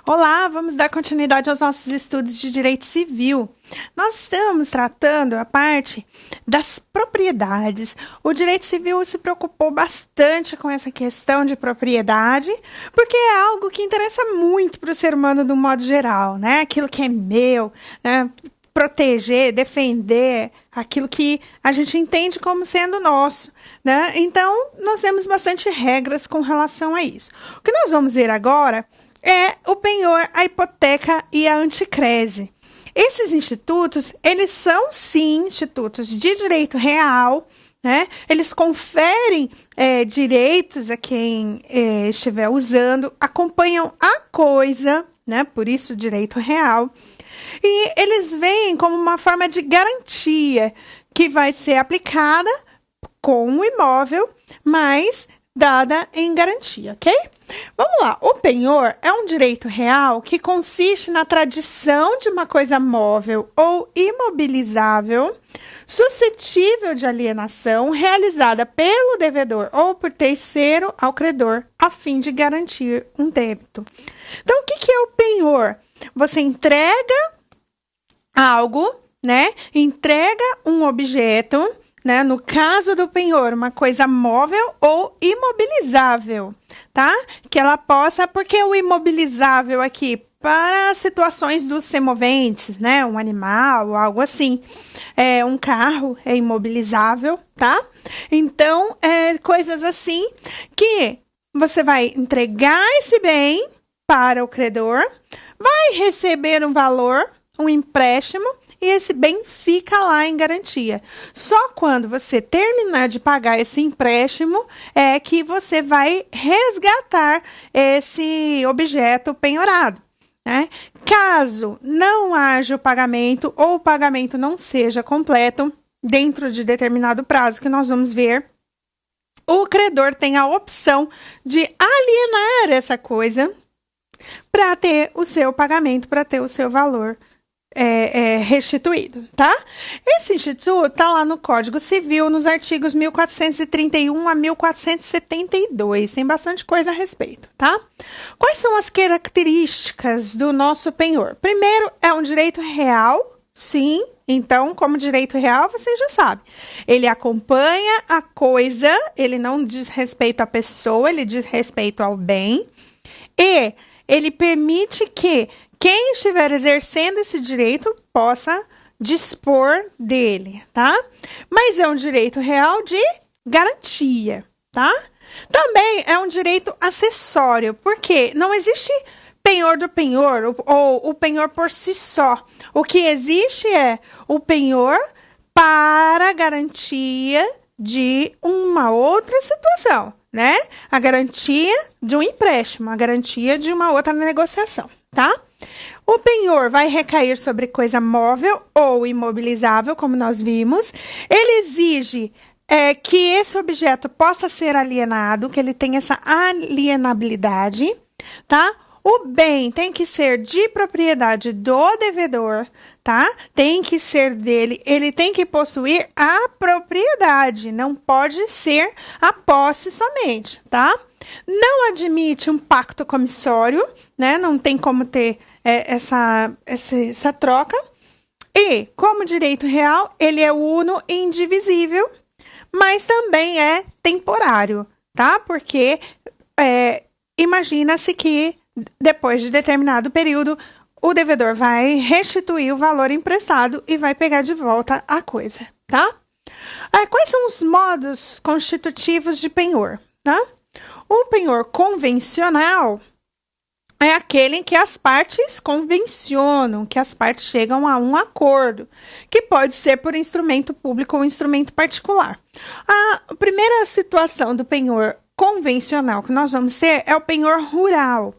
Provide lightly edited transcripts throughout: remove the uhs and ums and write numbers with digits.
Olá, vamos dar continuidade aos nossos estudos de direito civil. Nós estamos tratando a parte das propriedades. O direito civil se preocupou bastante com essa questão de propriedade, porque é algo que interessa muito para o ser humano do modo geral, né? Aquilo que é meu, né? Proteger, defender aquilo que a gente entende como sendo nosso, né? Então, nós temos bastante regras com relação a isso. O que nós vamos ver agora é o penhor, a hipoteca e a anticrese. Esses institutos, eles são, sim, institutos de direito real, né? Eles conferem direitos a quem estiver usando, acompanham a coisa, né? Por isso, direito real. E eles vêm como uma forma de garantia que vai ser aplicada com o imóvel, mas dada em garantia, ok? Vamos lá, o penhor é um direito real que consiste na tradição de uma coisa móvel ou imobilizável, suscetível de alienação, realizada pelo devedor ou por terceiro ao credor, a fim de garantir um débito. Então, o que é o penhor? Você entrega algo, né? Entrega um objeto, né? No caso do penhor, uma coisa móvel ou imobilizável, tá? Que ela possa, porque o imobilizável aqui, para situações dos semoventes, né? Um animal, algo assim. Um carro é imobilizável, tá? Então, coisas assim que você vai entregar esse bem para o credor, vai receber um valor, um empréstimo, e esse bem fica lá em garantia. Só quando você terminar de pagar esse empréstimo é que você vai resgatar esse objeto penhorado, né? Caso não haja o pagamento ou o pagamento não seja completo dentro de determinado prazo que nós vamos ver, o credor tem a opção de alienar essa coisa para ter o seu pagamento, para ter o seu valor restituído, tá? Esse instituto está lá no Código Civil, nos artigos 1431 a 1472, tem bastante coisa a respeito, tá? Quais são as características do nosso penhor? Primeiro, é um direito real, sim, então, como direito real, você já sabe. Ele acompanha a coisa, ele não diz respeito à pessoa, ele diz respeito ao bem, e ele permite que quem estiver exercendo esse direito possa dispor dele, tá? Mas é um direito real de garantia, tá? Também é um direito acessório, porque não existe penhor do penhor ou o penhor por si só. O que existe é o penhor para garantia de uma outra situação, né? A garantia de um empréstimo, a garantia de uma outra negociação, tá? O penhor vai recair sobre coisa móvel ou imobilizável, como nós vimos. Ele exige que esse objeto possa ser alienado, que ele tenha essa alienabilidade, tá? O bem tem que ser de propriedade do devedor, tá? Tem que ser dele, ele tem que possuir a propriedade, não pode ser a posse somente, tá? Não admite um pacto comissório, né? Não tem como ter essa troca. E, como direito real, ele é uno e indivisível, mas também é temporário, tá? Porque imagina-se que depois de determinado período, o devedor vai restituir o valor emprestado e vai pegar de volta a coisa, tá? Quais são os modos constitutivos de penhor, tá? O penhor convencional é aquele em que as partes convencionam, que as partes chegam a um acordo, que pode ser por instrumento público ou instrumento particular. A primeira situação do penhor convencional que nós vamos ter é o penhor rural.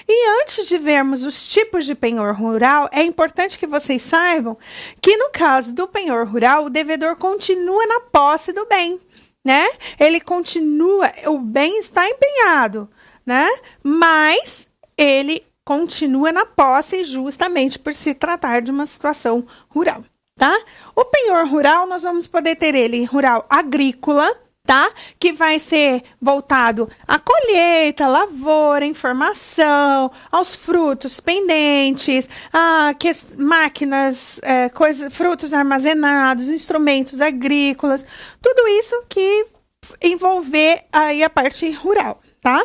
E antes de vermos os tipos de penhor rural, é importante que vocês saibam que no caso do penhor rural, o devedor continua na posse do bem, né? Ele continua, o bem está empenhado, né? Mas ele continua na posse justamente por se tratar de uma situação rural, tá? O penhor rural, nós vamos poder ter ele rural agrícola, tá? Que vai ser voltado à colheita, lavoura, informação, aos frutos pendentes, a máquinas, frutos armazenados, instrumentos agrícolas, tudo isso que envolver aí a parte rural, tá?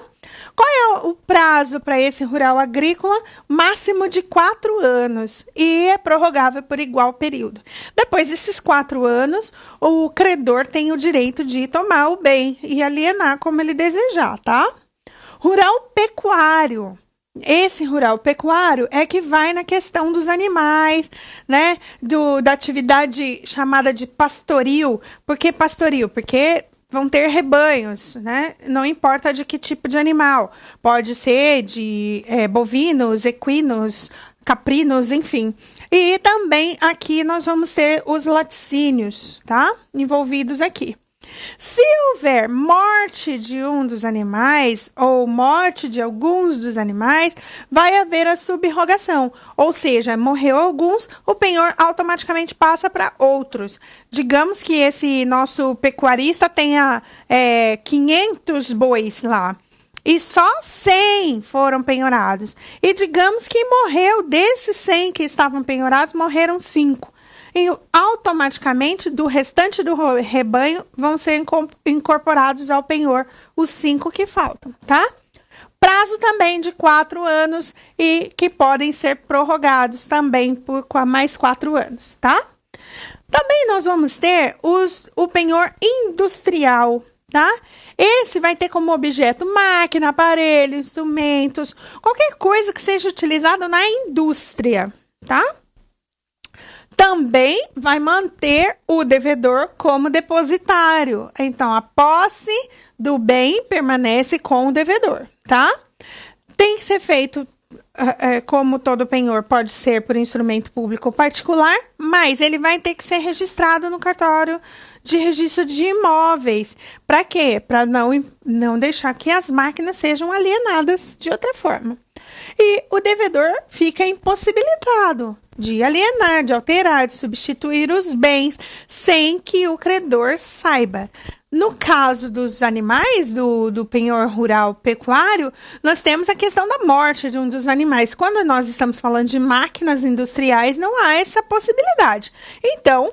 Qual é o prazo para esse rural agrícola? Máximo de 4 anos e é prorrogável por igual período. Depois desses 4 anos, o credor tem o direito de tomar o bem e alienar como ele desejar, tá? Rural pecuário. Esse rural pecuário é que vai na questão dos animais, né? Da atividade chamada de pastoril. Por que pastoril? Porque vão ter rebanhos, né? Não importa de que tipo de animal. Pode ser de bovinos, equinos, caprinos, enfim. E também aqui nós vamos ter os laticínios, tá? Envolvidos aqui. Se houver morte de um dos animais ou morte de alguns dos animais, vai haver a subrogação, ou seja, morreu alguns, o penhor automaticamente passa para outros. Digamos que esse nosso pecuarista tenha 500 bois lá e só 100 foram penhorados. E digamos que morreu desses 100 que estavam penhorados, morreram 5. E automaticamente, do restante do rebanho, vão ser incorporados ao penhor os 5 que faltam, tá? Prazo também de 4 anos e que podem ser prorrogados também por mais 4 anos, tá? Também nós vamos ter o penhor industrial, tá? Esse vai ter como objeto máquina, aparelho, instrumentos, qualquer coisa que seja utilizado na indústria, tá? Também vai manter o devedor como depositário. Então, a posse do bem permanece com o devedor, tá? Tem que ser feito, como todo penhor, pode ser por instrumento público ou particular, mas ele vai ter que ser registrado no cartório de registro de imóveis. Para quê? Para não deixar que as máquinas sejam alienadas de outra forma. E o devedor fica impossibilitado de alienar, de alterar, de substituir os bens sem que o credor saiba. No caso dos animais, do penhor rural pecuário, nós temos a questão da morte de um dos animais. Quando nós estamos falando de máquinas industriais, não há essa possibilidade. Então,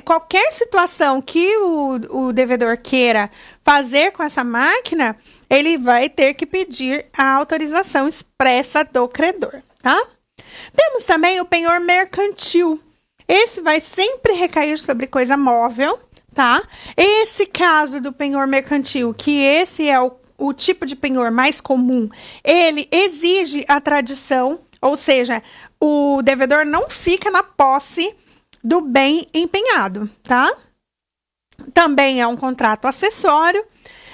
qualquer situação que o devedor queira fazer com essa máquina, ele vai ter que pedir a autorização expressa do credor, tá? Temos também o penhor mercantil. Esse vai sempre recair sobre coisa móvel, tá? Esse caso do penhor mercantil, que esse é o tipo de penhor mais comum, ele exige a tradição, ou seja, o devedor não fica na posse do bem empenhado, tá? Também é um contrato acessório,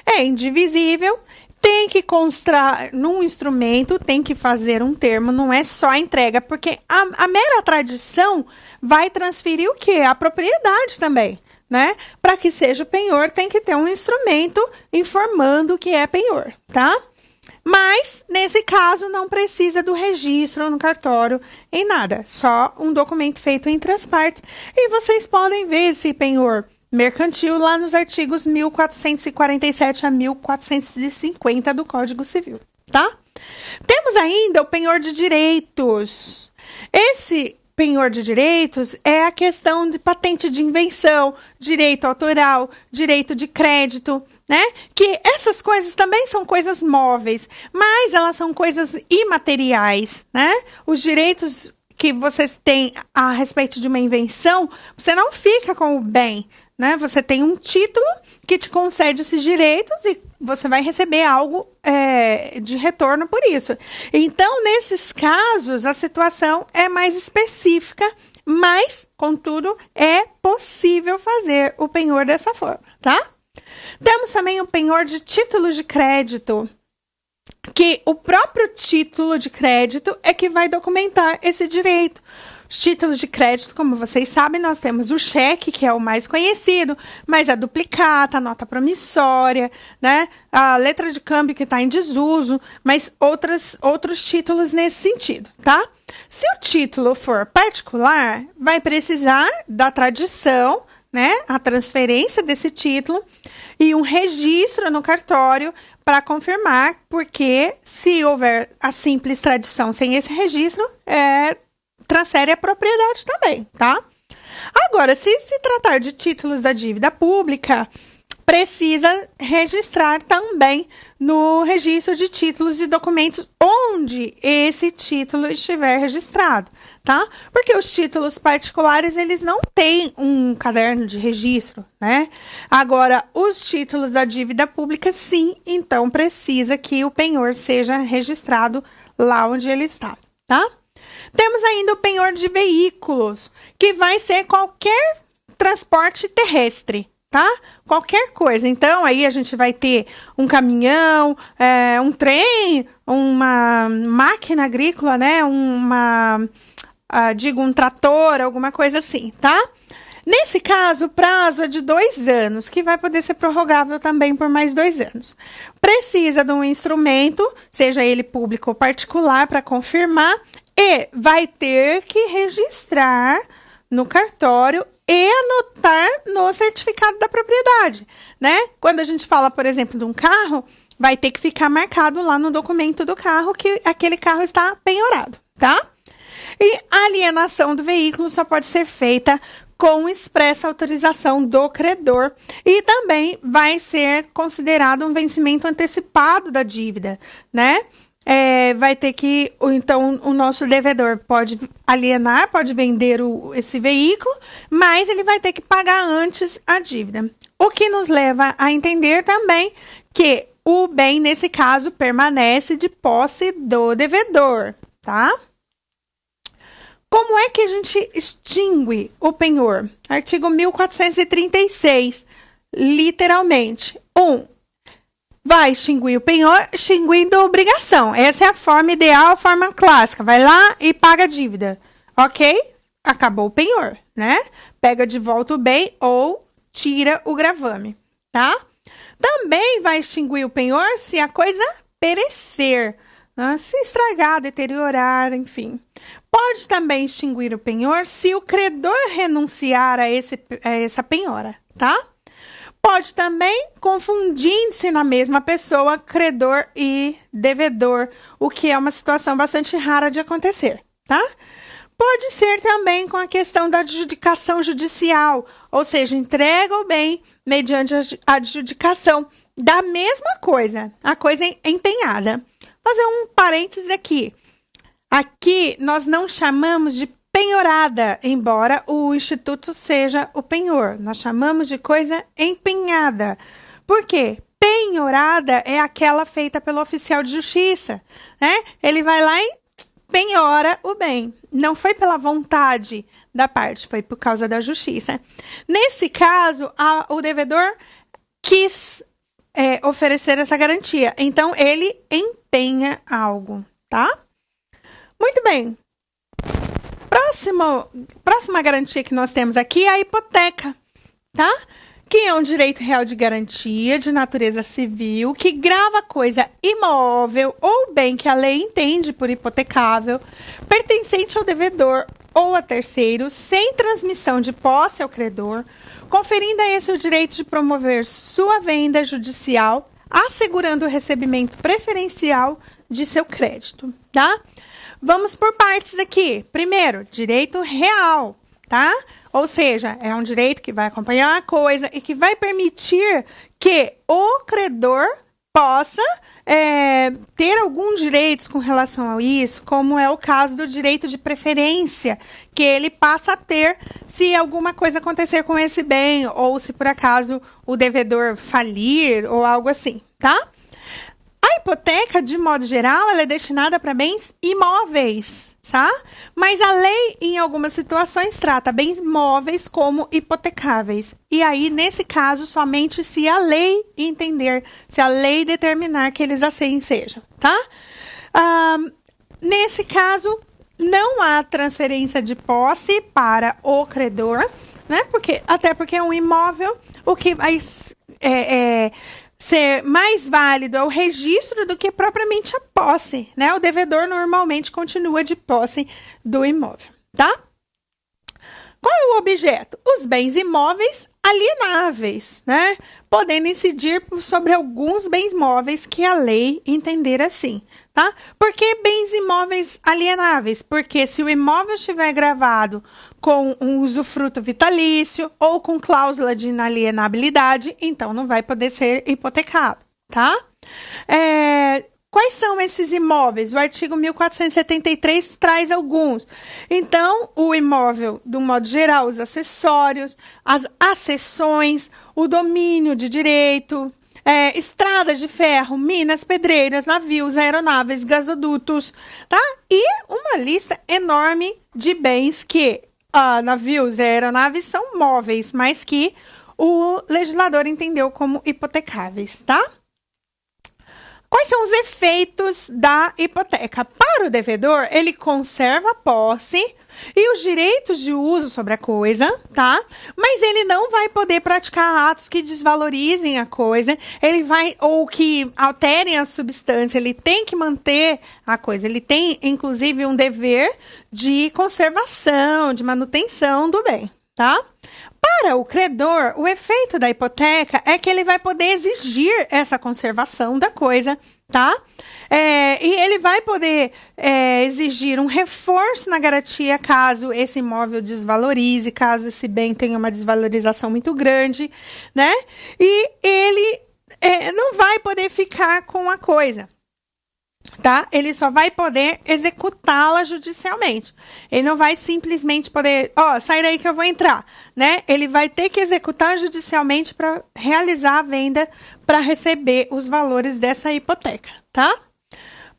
é indivisível, tem que constar num instrumento, tem que fazer um termo, não é só a entrega, porque a mera tradição vai transferir o quê? A propriedade também, né? Para que seja penhor, tem que ter um instrumento informando que é penhor, tá? Mas, nesse caso, não precisa do registro no cartório em nada, só um documento feito entre as partes. E vocês podem ver esse penhor mercantil lá nos artigos 1447 a 1450 do Código Civil, tá? Temos ainda o penhor de direitos. Esse penhor de direitos é a questão de patente de invenção, direito autoral, direito de crédito, né? Que essas coisas também são coisas móveis, mas elas são coisas imateriais, né? Os direitos que você tem a respeito de uma invenção, você não fica com o bem, né? Você tem um título que te concede esses direitos e você vai receber algo de retorno por isso. Então, nesses casos, a situação é mais específica, mas, contudo, é possível fazer o penhor dessa forma, tá? Temos também o penhor de títulos de crédito, que o próprio título de crédito é que vai documentar esse direito. Os títulos de crédito, como vocês sabem, nós temos o cheque, que é o mais conhecido, mas a duplicata, a nota promissória, né? A letra de câmbio que está em desuso, mas outros títulos nesse sentido, tá? Se o título for particular, vai precisar da tradição, né, a transferência desse título e um registro no cartório para confirmar, porque se houver a simples tradição sem esse registro, transfere a propriedade também, tá? Agora, se se tratar de títulos da dívida pública, precisa registrar também no registro de títulos e documentos onde esse título estiver registrado, tá? Porque os títulos particulares, eles não têm um caderno de registro, né? Agora, os títulos da dívida pública, sim, então precisa que o penhor seja registrado lá onde ele está, tá? Temos ainda o penhor de veículos, que vai ser qualquer transporte terrestre, tá? Qualquer coisa. Então, aí a gente vai ter um caminhão, um trem, uma máquina agrícola, né? Um trator, alguma coisa assim, tá? Nesse caso, o prazo é de 2 anos, que vai poder ser prorrogável também por mais 2 anos. Precisa de um instrumento, seja ele público ou particular, para confirmar, e vai ter que registrar no cartório e anotar no certificado da propriedade, né? Quando a gente fala, por exemplo, de um carro, vai ter que ficar marcado lá no documento do carro que aquele carro está penhorado, tá? E a alienação do veículo só pode ser feita com expressa autorização do credor e também vai ser considerado um vencimento antecipado da dívida, né? Vai ter que, então, o nosso devedor pode alienar, pode vender esse veículo, mas ele vai ter que pagar antes a dívida. O que nos leva a entender também que o bem, nesse caso, permanece de posse do devedor, tá? Como é que a gente extingue o penhor? Artigo 1436, literalmente. 1. Vai extinguir o penhor, extinguindo a obrigação. Essa é a forma ideal, a forma clássica. Vai lá e paga a dívida. Ok? Acabou o penhor, né? Pega de volta o bem ou tira o gravame, tá? Também vai extinguir o penhor se a coisa perecer, né? Se estragar, deteriorar, enfim. Pode também extinguir o penhor se o credor renunciar a essa penhora, tá? Pode também confundindo-se na mesma pessoa, credor e devedor, o que é uma situação bastante rara de acontecer, tá? Pode ser também com a questão da adjudicação judicial, ou seja, entrega o bem mediante a adjudicação da mesma coisa, a coisa empenhada. Vou fazer um parêntese aqui. Aqui nós não chamamos de penhorada, embora o instituto seja o penhor. Nós chamamos de coisa empenhada. Por quê? Penhorada é aquela feita pelo oficial de justiça, né? Ele vai lá e penhora o bem. Não foi pela vontade da parte, foi por causa da justiça. Nesse caso, o devedor quis oferecer essa garantia. Então, ele empenha algo, tá? Muito bem. Próxima garantia que nós temos aqui é a hipoteca, tá? Que é um direito real de garantia de natureza civil que grava coisa imóvel ou bem que a lei entende por hipotecável, pertencente ao devedor ou a terceiro, sem transmissão de posse ao credor, conferindo a esse o direito de promover sua venda judicial, assegurando o recebimento preferencial de seu crédito, tá? Vamos por partes aqui. Primeiro, direito real, tá? Ou seja, é um direito que vai acompanhar a coisa e que vai permitir que o credor possa ter alguns direitos com relação a isso, como é o caso do direito de preferência, que ele passa a ter se alguma coisa acontecer com esse bem, ou se por acaso o devedor falir, ou algo assim, tá? A hipoteca, de modo geral, ela é destinada para bens imóveis, tá? Mas a lei, em algumas situações, trata bens móveis como hipotecáveis. E aí, nesse caso, somente se a lei entender, se a lei determinar que eles assim sejam, tá? Nesse caso, não há transferência de posse para o credor, né? Até porque é um imóvel, o que vai ser mais válido é o registro do que propriamente a posse, né? O devedor normalmente continua de posse do imóvel, tá? Qual é o objeto? Os bens imóveis alienáveis, né? Podendo incidir sobre alguns bens móveis que a lei entender assim, tá? Por que bens imóveis alienáveis? Porque se o imóvel estiver gravado com um usufruto vitalício ou com cláusula de inalienabilidade, então não vai poder ser hipotecado, tá? Quais são esses imóveis? O artigo 1473 traz alguns. Então, o imóvel, do modo geral, os acessórios, as acessões, o domínio de direito, estradas de ferro, minas, pedreiras, navios, aeronaves, gasodutos, tá? E uma lista enorme de bens que navios e aeronaves são móveis, mas que o legislador entendeu como hipotecáveis, tá? Quais são os efeitos da hipoteca? Para o devedor, ele conserva a posse e os direitos de uso sobre a coisa, tá? Mas ele não vai poder praticar atos que desvalorizem a coisa, ou que alterem a substância, ele tem que manter a coisa, ele tem, inclusive, um dever de conservação, de manutenção do bem, tá? Para o credor, o efeito da hipoteca é que ele vai poder exigir essa conservação da coisa, tá? E ele vai poder exigir um reforço na garantia caso esse imóvel desvalorize, caso esse bem tenha uma desvalorização muito grande, né? E ele não vai poder ficar com a coisa, tá? Ele só vai poder executá-la judicialmente. Ele não vai simplesmente poder, sai daí que eu vou entrar, né? Ele vai ter que executar judicialmente para realizar a venda, para receber os valores dessa hipoteca, tá?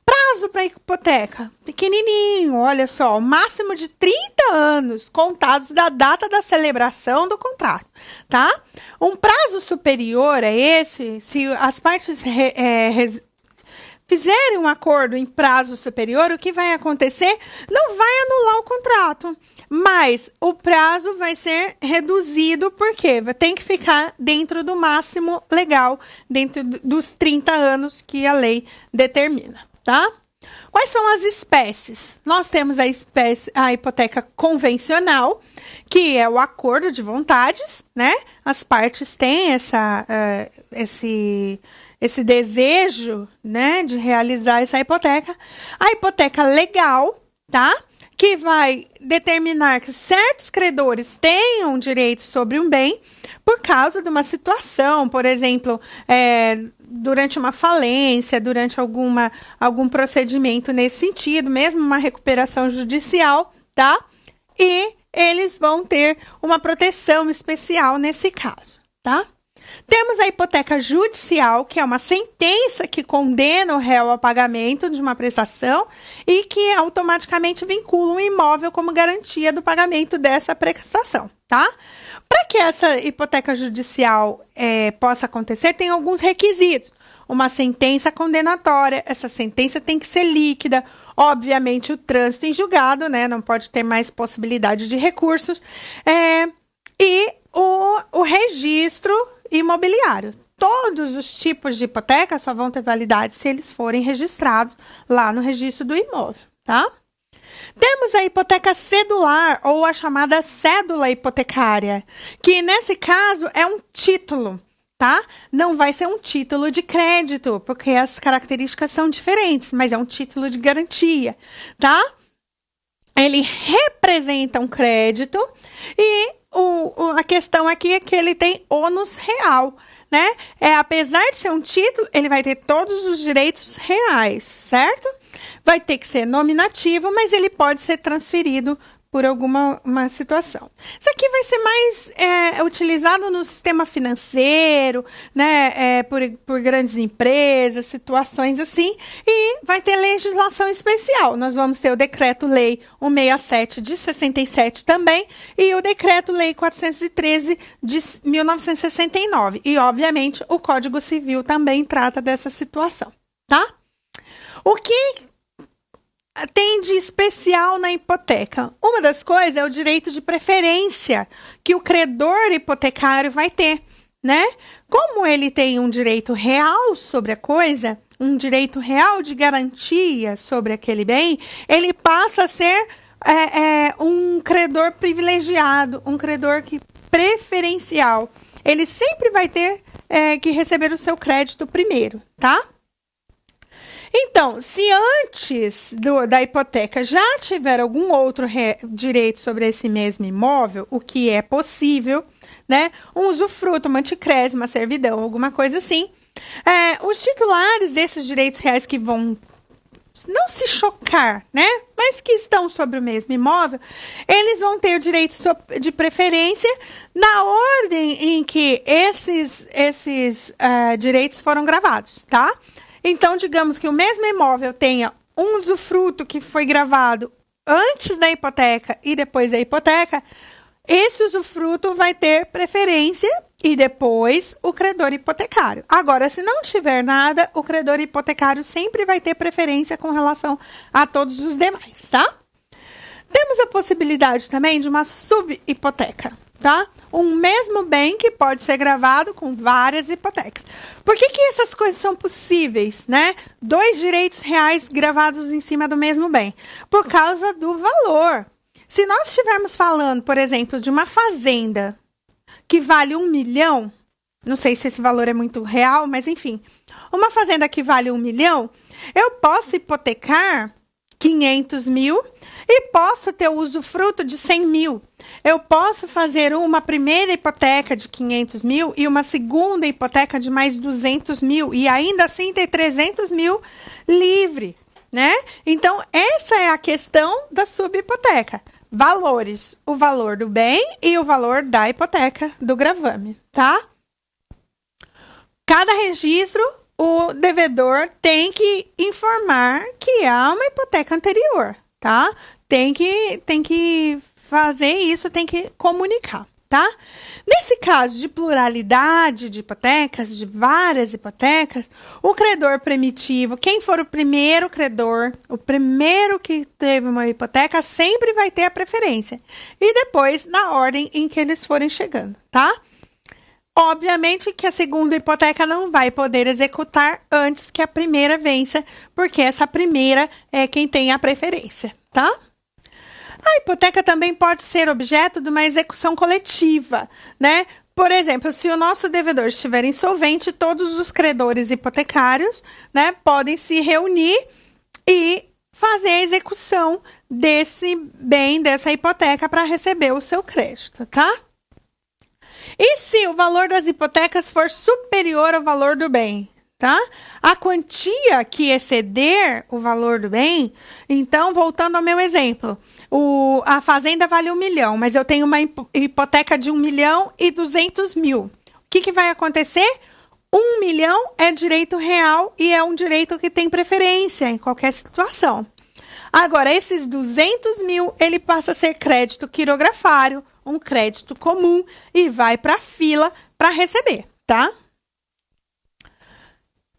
Prazo para hipoteca, pequenininho, olha só, máximo de 30 anos contados da data da celebração do contrato, tá? Um prazo superior a esse, se as partes fizerem um acordo em prazo superior, o que vai acontecer? Não vai anular o contrato, mas o prazo vai ser reduzido, porque tem que ficar dentro do máximo legal, dentro dos 30 anos que a lei determina, tá? Quais são as espécies? Nós temos a hipoteca convencional, que é o acordo de vontades, né? As partes têm esse desejo, né, de realizar essa hipoteca. A hipoteca legal, tá? Que vai determinar que certos credores tenham direito sobre um bem por causa de uma situação, por exemplo, durante uma falência, durante algum procedimento nesse sentido, mesmo uma recuperação judicial, tá? E eles vão ter uma proteção especial nesse caso, tá? Temos a hipoteca judicial, que é uma sentença que condena o réu ao pagamento de uma prestação e que automaticamente vincula um imóvel como garantia do pagamento dessa prestação, tá? Para que essa hipoteca judicial possa acontecer, tem alguns requisitos. Uma sentença condenatória, essa sentença tem que ser líquida, obviamente o trânsito em julgado, né? Não pode ter mais possibilidade de recursos, e o registro imobiliário. Todos os tipos de hipoteca só vão ter validade se eles forem registrados lá no registro do imóvel, tá? Temos a hipoteca cedular, ou a chamada cédula hipotecária, que nesse caso é um título, tá? Não vai ser um título de crédito, porque as características são diferentes, mas é um título de garantia, tá? Ele representa um crédito e a questão aqui é que ele tem ônus real, né? Apesar de ser um título, ele vai ter todos os direitos reais, certo? Vai ter que ser nominativo, mas ele pode ser transferido por alguma situação. Isso aqui vai ser mais utilizado no sistema financeiro, né, por grandes empresas, situações assim, e vai ter legislação especial. Nós vamos ter o Decreto-Lei 167 de 67 também, e o Decreto-Lei 413 de 1969. E, obviamente, o Código Civil também trata dessa situação, tá? O que tem de especial na hipoteca? Uma das coisas é o direito de preferência que o credor hipotecário vai ter, né? Como ele tem um direito real sobre a coisa, um direito real de garantia sobre aquele bem, ele passa a ser um credor privilegiado, um credor preferencial. Ele sempre vai ter que receber o seu crédito primeiro, tá? Então, se antes da hipoteca já tiver algum outro direito sobre esse mesmo imóvel, o que é possível, né? Um usufruto, uma anticrésimo, uma servidão, alguma coisa assim. Os titulares desses direitos reais que vão não se chocar, né? Mas que estão sobre o mesmo imóvel, eles vão ter o direito de preferência na ordem em que esses direitos foram gravados, tá? Então, digamos que o mesmo imóvel tenha um usufruto que foi gravado antes da hipoteca e depois da hipoteca, esse usufruto vai ter preferência e depois o credor hipotecário. Agora, se não tiver nada, o credor hipotecário sempre vai ter preferência com relação a todos os demais, tá? Temos a possibilidade também de uma subhipoteca, tá? Um mesmo bem que pode ser gravado com várias hipotecas. Por que essas coisas são possíveis, né? 2 direitos reais gravados em cima do mesmo bem? Por causa do valor. Se nós estivermos falando, por exemplo, de uma fazenda que vale 1 milhão, não sei se esse valor é muito real, mas enfim, uma fazenda que vale 1 milhão, eu posso hipotecar 500 mil e posso ter o usufruto de 100 mil. Eu posso fazer uma primeira hipoteca de 500 mil e uma segunda hipoteca de mais 200 mil e ainda assim ter 300 mil livre, né? Então, essa é a questão da subhipoteca. Valores, o valor do bem e o valor da hipoteca do gravame, tá? Cada registro, o devedor tem que informar que há uma hipoteca anterior, tá? Tem que fazer isso, tem que comunicar, tá? Nesse caso de pluralidade de hipotecas, de várias hipotecas, o credor primitivo, quem for o primeiro credor, o primeiro que teve uma hipoteca, sempre vai ter a preferência. E depois, na ordem em que eles forem chegando, tá? Obviamente que a segunda hipoteca não vai poder executar antes que a primeira vença, porque essa primeira é quem tem a preferência, tá? A hipoteca também pode ser objeto de uma execução coletiva, né? Por exemplo, se o nosso devedor estiver insolvente, todos os credores hipotecários, né, podem se reunir e fazer a execução desse bem, dessa hipoteca para receber o seu crédito, tá? E se o valor das hipotecas for superior ao valor do bem, tá? A quantia que exceder o valor do bem, então, voltando ao meu exemplo, a fazenda vale 1 milhão, mas eu tenho uma hipoteca de 1 milhão e 200 mil. O que vai acontecer? 1 milhão é direito real e é um direito que tem preferência em qualquer situação. Agora, esses 200 mil, ele passa a ser crédito quirografário, um crédito comum e vai para a fila para receber, tá?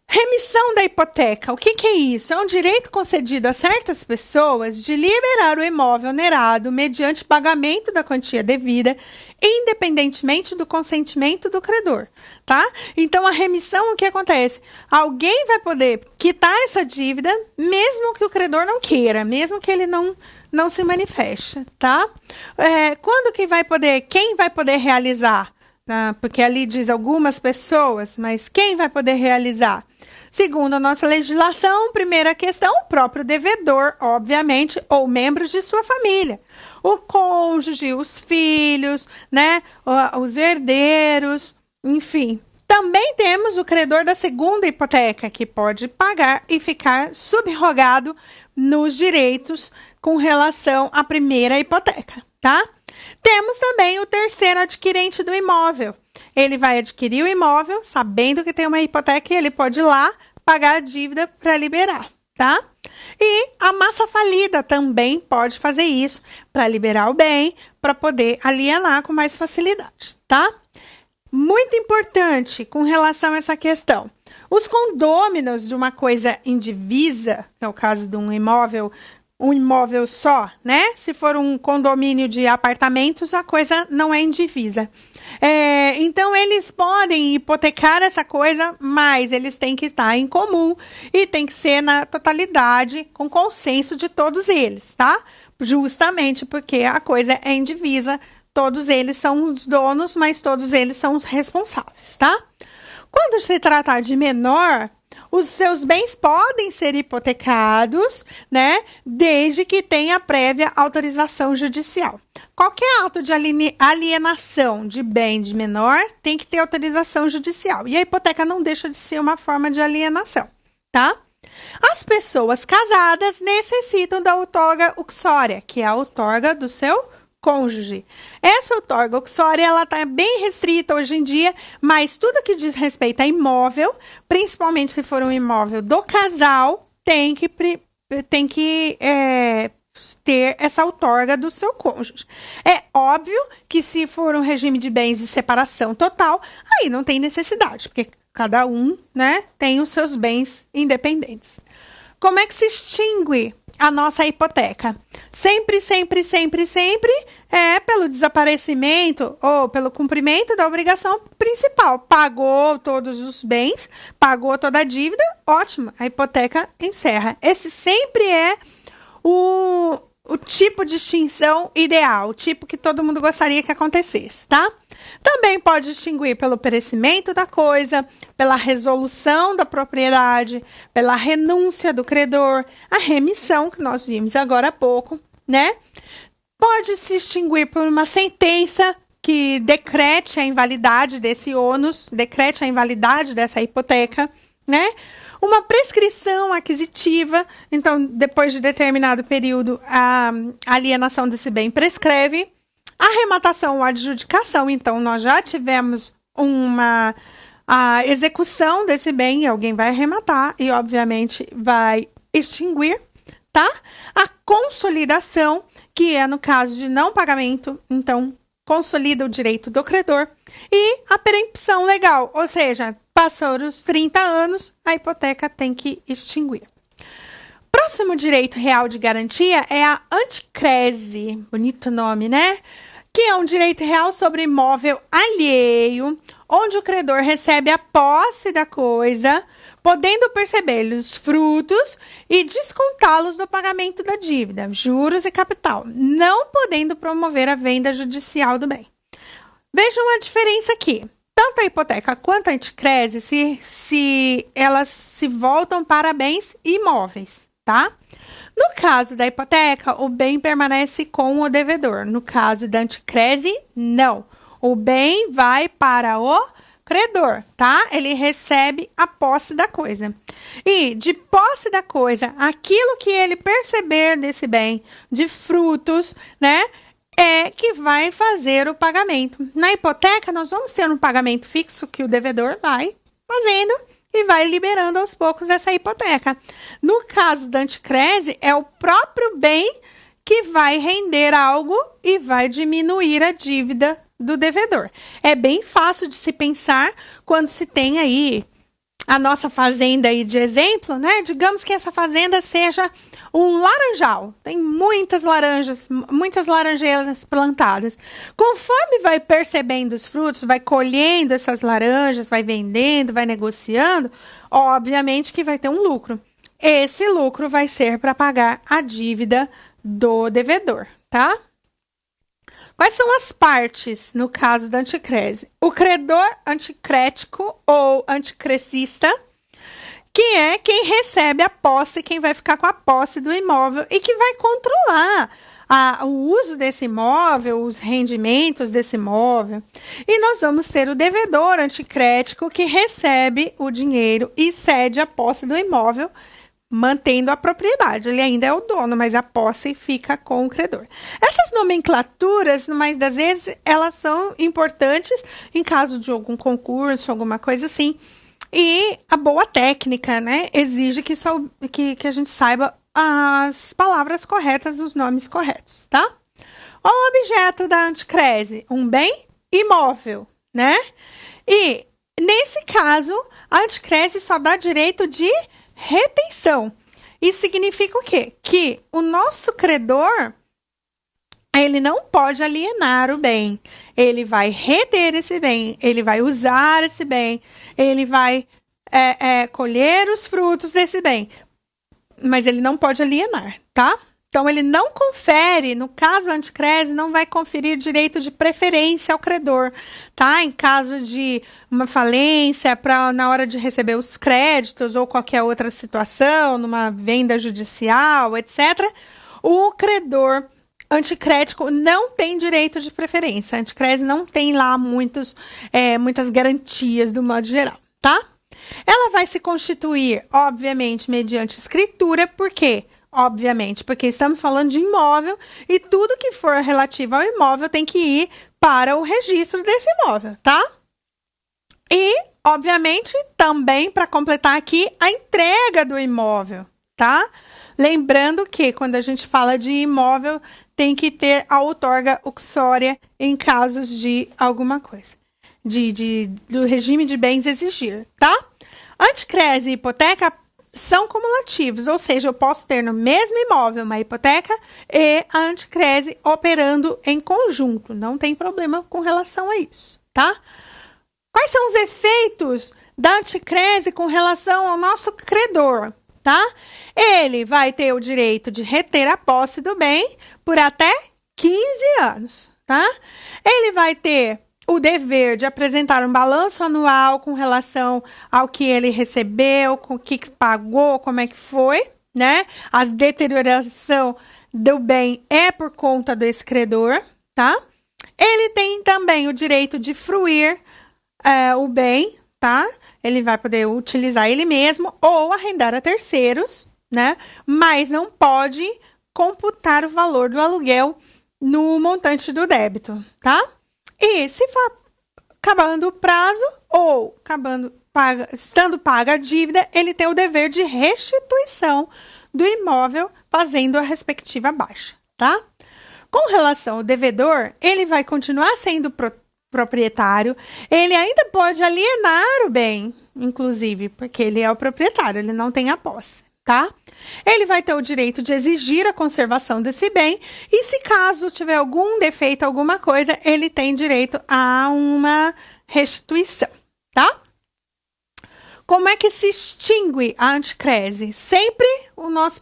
Remissão da hipoteca, o que é isso? É um direito concedido a certas pessoas de liberar o imóvel onerado mediante pagamento da quantia devida, independentemente do consentimento do credor, tá? Então, a remissão, o que acontece? Alguém vai poder quitar essa dívida, mesmo que o credor não queira, mesmo que ele não se manifeste, tá? Quem vai poder realizar? Porque ali diz algumas pessoas, mas quem vai poder realizar? Segundo a nossa legislação, primeira questão, o próprio devedor, obviamente, ou membros de sua família. O cônjuge, os filhos, né? Os herdeiros, enfim. Também temos o credor da segunda hipoteca, que pode pagar e ficar subrogado nos direitos com relação à primeira hipoteca, tá? Temos também o terceiro adquirente do imóvel. Ele vai adquirir o imóvel, sabendo que tem uma hipoteca, e ele pode ir lá pagar a dívida para liberar, tá? E a massa falida também pode fazer isso para liberar o bem, para poder alienar com mais facilidade, tá? Muito importante com relação a essa questão. Os condôminos de uma coisa indivisa, que é o caso de um imóvel só, né? Se for um condomínio de apartamentos, a coisa não é indivisa. Então, eles podem hipotecar essa coisa, mas eles têm que estar em comum e tem que ser na totalidade, com consenso de todos eles, tá? justamente porque a coisa é indivisa, todos eles são os donos, mas todos eles são os responsáveis, tá? Quando se tratar de menor, os seus bens podem ser hipotecados, né? Desde que tenha prévia autorização judicial. Qualquer ato de alienação de bem de menor tem que ter autorização judicial. E a hipoteca não deixa de ser uma forma de alienação, tá? As pessoas casadas necessitam da outorga uxória, que é a outorga do seu cônjuge. Essa outorga uxória, ela está bem restrita hoje em dia, mas tudo que diz respeito a imóvel, principalmente se for um imóvel do casal, tem que ter essa outorga do seu cônjuge. É óbvio que se for um regime de bens de separação total, aí não tem necessidade, porque cada um, né, tem os seus bens independentes. Como é que se extingue a nossa hipoteca? Sempre é pelo desaparecimento ou pelo cumprimento da obrigação principal. Pagou todos os bens, pagou toda a dívida, ótimo, a hipoteca encerra. Esse sempre é o tipo de extinção ideal, o tipo que todo mundo gostaria que acontecesse, tá? Também pode extinguir pelo perecimento da coisa, pela resolução da propriedade, pela renúncia do credor, a remissão, que nós vimos agora há pouco, né? Pode se extinguir por uma sentença que decrete a invalidade desse ônus, decrete a invalidade dessa hipoteca, né? Uma prescrição aquisitiva, então, depois de determinado período, a alienação desse bem prescreve. Arrematação ou adjudicação, então, nós já tivemos a execução desse bem, alguém vai arrematar e, obviamente, vai extinguir, tá? A consolidação, que é no caso de não pagamento, então, consolida o direito do credor. E a perempção legal, ou seja, passou os 30 anos, a hipoteca tem que extinguir. Próximo direito real de garantia é a anticrese, bonito nome, né? Que é um direito real sobre imóvel alheio, onde o credor recebe a posse da coisa, podendo perceber os frutos e descontá-los do pagamento da dívida, juros e capital, não podendo promover a venda judicial do bem. Vejam a diferença aqui. Tanto a hipoteca quanto a anticrese, se elas se voltam para bens imóveis, tá? No caso da hipoteca, o bem permanece com o devedor. No caso da anticrese, não. O bem vai para o credor, tá? Ele recebe a posse da coisa. E de posse da coisa, aquilo que ele perceber desse bem, de frutos, né? É que vai fazer o pagamento. Na hipoteca, nós vamos ter um pagamento fixo que o devedor vai fazendo e vai liberando aos poucos essa hipoteca. No caso da anticrese, é o próprio bem que vai render algo e vai diminuir a dívida do devedor. É bem fácil de se pensar quando se tem aí a nossa fazenda aí de exemplo, né? Digamos que essa fazenda seja um laranjal. Tem muitas laranjeiras plantadas. Conforme vai percebendo os frutos, vai colhendo essas laranjas, vai vendendo, vai negociando, obviamente que vai ter um lucro. Esse lucro vai ser para pagar a dívida do devedor, tá? Quais são as partes no caso da anticrese? O credor anticrético ou anticrecista, que é quem recebe a posse, quem vai ficar com a posse do imóvel e que vai controlar o uso desse imóvel, os rendimentos desse imóvel. E nós vamos ter o devedor anticrético, que recebe o dinheiro e cede a posse do imóvel, mantendo a propriedade. Ele ainda é o dono, mas a posse fica com o credor. Essas nomenclaturas, no mais das vezes, elas são importantes em caso de algum concurso, alguma coisa assim. E a boa técnica, né, exige que a gente saiba as palavras corretas, os nomes corretos, tá? O objeto da anticrese, um bem imóvel, né? E, nesse caso, a anticrese só dá direito de retenção. Isso significa o quê? Que o nosso credor, ele não pode alienar o bem. Ele vai reter esse bem, ele vai usar esse bem, ele vai colher os frutos desse bem. Mas ele não pode alienar, tá? Então, ele não confere, no caso anticrese, não vai conferir direito de preferência ao credor, tá? Em caso de uma falência, na hora de receber os créditos ou qualquer outra situação, numa venda judicial, etc., o credor anticrético não tem direito de preferência. A anticrese não tem lá muitas garantias do modo geral, tá? Ela vai se constituir, obviamente, mediante escritura, por quê? Obviamente, porque estamos falando de imóvel e tudo que for relativo ao imóvel tem que ir para o registro desse imóvel, tá? E, obviamente, também para completar aqui a entrega do imóvel, tá? Lembrando que quando a gente fala de imóvel, tem que ter a outorga uxória em casos de alguma coisa, do regime de bens exigir, tá? Anticrese e hipoteca são cumulativos, ou seja, eu posso ter no mesmo imóvel uma hipoteca e a anticrese operando em conjunto. Não tem problema com relação a isso, tá? Quais são os efeitos da anticrese com relação ao nosso credor, tá? Ele vai ter o direito de reter a posse do bem por até 15 anos, tá? Ele vai ter o dever de apresentar um balanço anual com relação ao que ele recebeu, com o que pagou, como é que foi, né? A deterioração do bem é por conta desse credor, tá? Ele tem também o direito de fruir o bem, tá? Ele vai poder utilizar ele mesmo ou arrendar a terceiros, né? Mas não pode computar o valor do aluguel no montante do débito, tá? E se for acabando o prazo ou estando paga a dívida, ele tem o dever de restituição do imóvel fazendo a respectiva baixa, tá? Com relação ao devedor, ele vai continuar sendo proprietário, ele ainda pode alienar o bem, inclusive, porque ele é o proprietário, ele não tem a posse, tá? Ele vai ter o direito de exigir a conservação desse bem e se caso tiver algum defeito, alguma coisa, ele tem direito a uma restituição, tá? Como é que se extingue a anticrese? Sempre nossa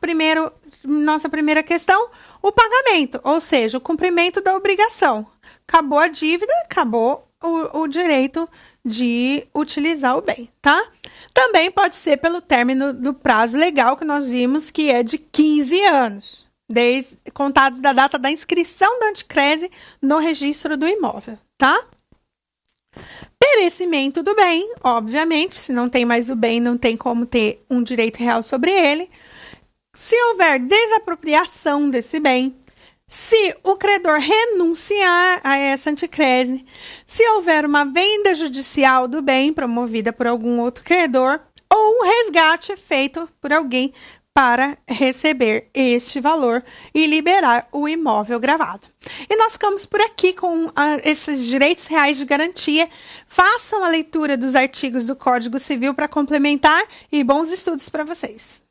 primeira questão, o pagamento, ou seja, o cumprimento da obrigação. Acabou a dívida, acabou o direito de utilizar o bem, tá? Também pode ser pelo término do prazo legal que nós vimos, que é de 15 anos, contados da data da inscrição da anticrese no registro do imóvel, tá? Perecimento do bem, obviamente, se não tem mais o bem, não tem como ter um direito real sobre ele. Se houver desapropriação desse bem, se o credor renunciar a essa anticrese, se houver uma venda judicial do bem promovida por algum outro credor ou um resgate feito por alguém para receber este valor e liberar o imóvel gravado. E nós ficamos por aqui com esses direitos reais de garantia. Façam a leitura dos artigos do Código Civil para complementar e bons estudos para vocês.